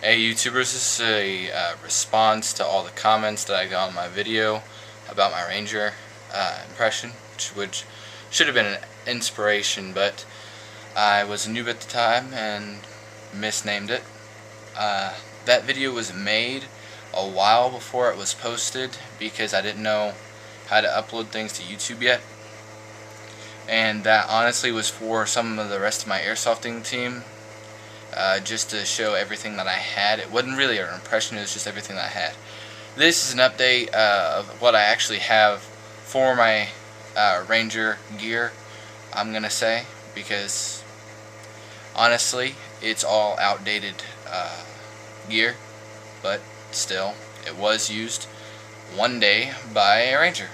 Hey YouTubers, this is a response to all the comments that I got on my video about my Ranger impression, which should have been an inspiration, but I was a noob at the time and misnamed it. That video was made a while before it was posted because I didn't know how to upload things to YouTube yet, and that honestly was for some of the rest of my airsofting team. Just to show everything that I had. It wasn't really an impression, it was just everything that I had. This is an update of what I actually have for my Ranger gear, I'm gonna say, because honestly it's all outdated gear, but still it was used one day by a Ranger.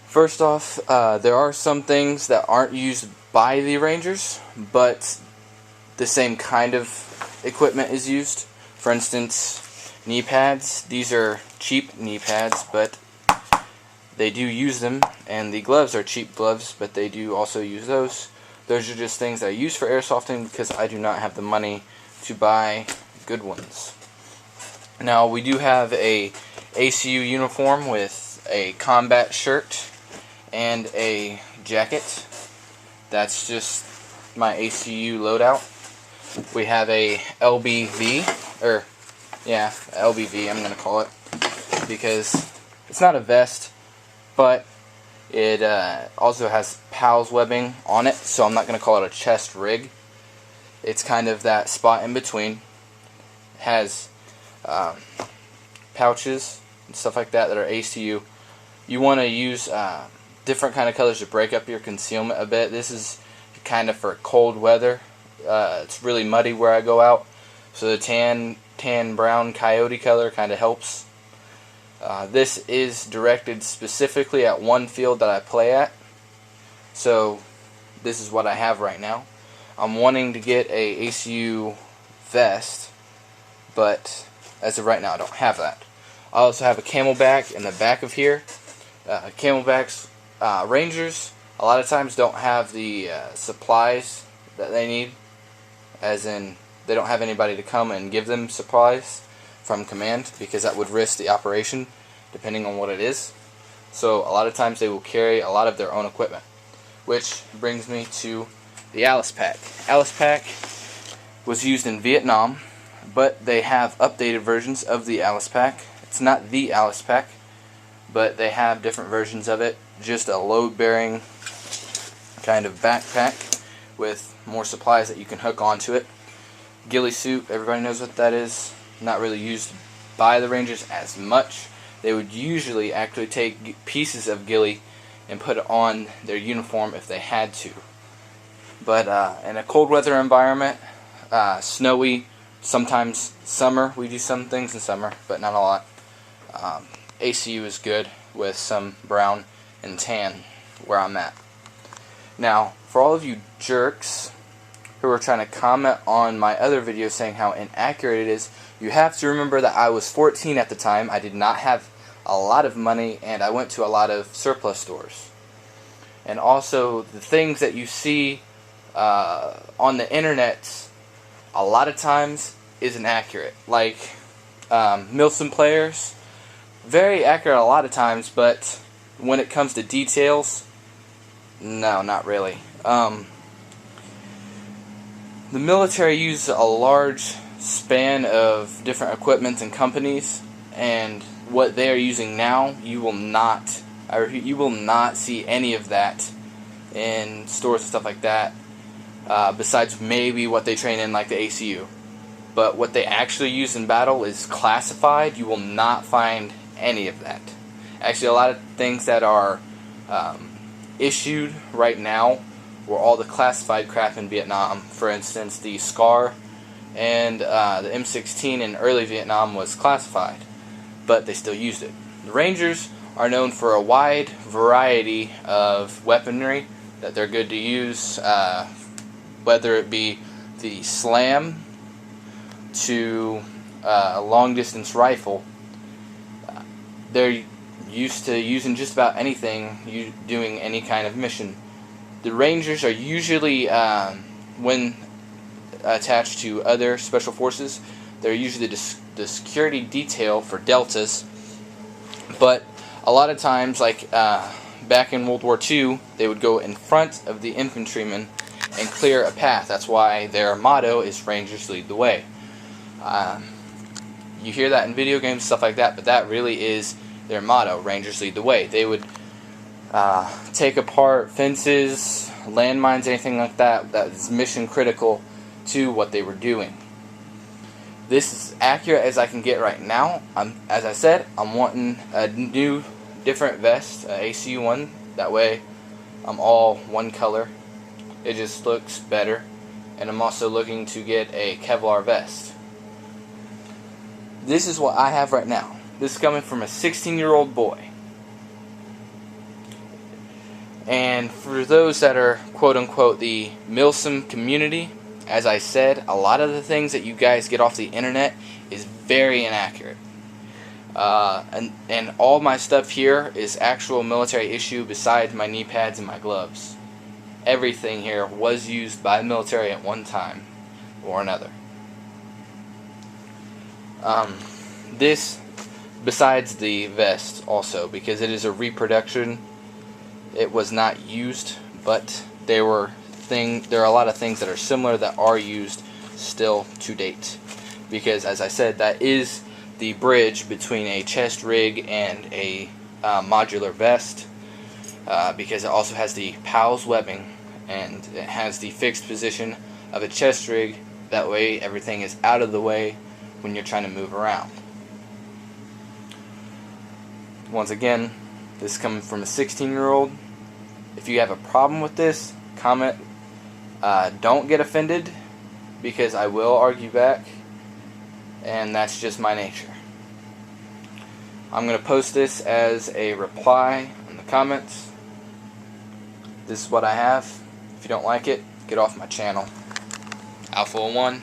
First off, there are some things that aren't used by the Rangers, but the same kind of equipment is used. For instance, knee pads. These are cheap knee pads, but they do use them, and the gloves are cheap gloves, but they do also use those. Those are just things that I use for airsofting because I do not have the money to buy good ones. Now, we do have a ACU uniform with a combat shirt and a jacket. That's just my ACU loadout. We have a LBV, LBV I'm going to call it, because it's not a vest, but it also has PALS webbing on it, so I'm not going to call it a chest rig. It's kind of that spot in between. It has pouches and stuff like that are ACU. You want to use different kind of colors to break up your concealment a bit. This is kind of for cold weather. It's really muddy where I go out, so the tan brown coyote color kind of helps. This is directed specifically at one field that I play at, so this is what I have right now. I'm wanting to get a ACU vest, but as of right now I don't have that. I also have a Camelback in the back of here. Camelbacks, Rangers a lot of times don't have the supplies that they need, as in they don't have anybody to come and give them supplies from command, because that would risk the operation depending on what it is. So a lot of times they will carry a lot of their own equipment, which brings me to the Alice Pack. Alice Pack was used in Vietnam, but they have updated versions of the Alice Pack. It's not the Alice Pack, but they have different versions of it. Just a load-bearing kind of backpack with more supplies that you can hook onto it. Ghillie suit, everybody knows what that is. Not really used by the Rangers as much. They would usually actually take pieces of ghillie and put it on their uniform if they had to. But in a cold weather environment, snowy, sometimes summer, we do some things in summer, but not a lot. ACU is good with some brown and tan where I'm at. Now, for all of you jerks who are trying to comment on my other video saying how inaccurate it is, you have to remember that I was 14 at the time. I did not have a lot of money, and I went to a lot of surplus stores. And also, the things that you see on the internet a lot of times isn't accurate. Like Milsim players, very accurate a lot of times, but when it comes to details, no, not really. The military uses a large span of different equipment and companies, and what they are using now, you will not see any of that in stores and stuff like that, besides maybe what they train in, like the ACU. But what they actually use in battle is classified. You will not find any of that. Actually, a lot of things that are issued right now were all the classified crap in Vietnam. For instance, the SCAR and the M16 in early Vietnam was classified, but they still used it. The Rangers are known for a wide variety of weaponry that they're good to use, whether it be the SLAM to a long-distance rifle. They're used to using just about anything, doing any kind of mission. The Rangers are usually, when attached to other special forces. They're usually the security detail for deltas, but a lot of times, like back in World War II, they would go in front of the infantrymen and clear a path. That's why their motto is Rangers Lead the Way. You hear that in video games, stuff like that, but that really is their motto, Rangers Lead the Way. They would take apart fences, landmines, anything like that that is mission critical to what they were doing. This is accurate as I can get right now. As I said, I'm wanting a new, different vest, ACU one. That way, I'm all one color. It just looks better. And I'm also looking to get a Kevlar vest. This is what I have right now. This is coming from a 16-year-old boy. And for those that are quote-unquote the Milsim community, as I said, a lot of the things that you guys get off the internet is very inaccurate. And all my stuff here is actual military issue besides my knee pads and my gloves. Everything here was used by the military at one time or another. This, besides the vest also, because it is a reproduction, it was not used, but there are a lot of things that are similar that are used still to date, because as I said, that is the bridge between a chest rig and a modular vest, because it also has the PALS webbing and it has the fixed position of a chest rig. That way everything is out of the way when you're trying to move around. Once again, this is coming from a 16-year-old. If you have a problem with this, comment. Don't get offended, because I will argue back, and that's just my nature. I'm going to post this as a reply in the comments. This is what I have. If you don't like it, get off my channel. Alpha 01.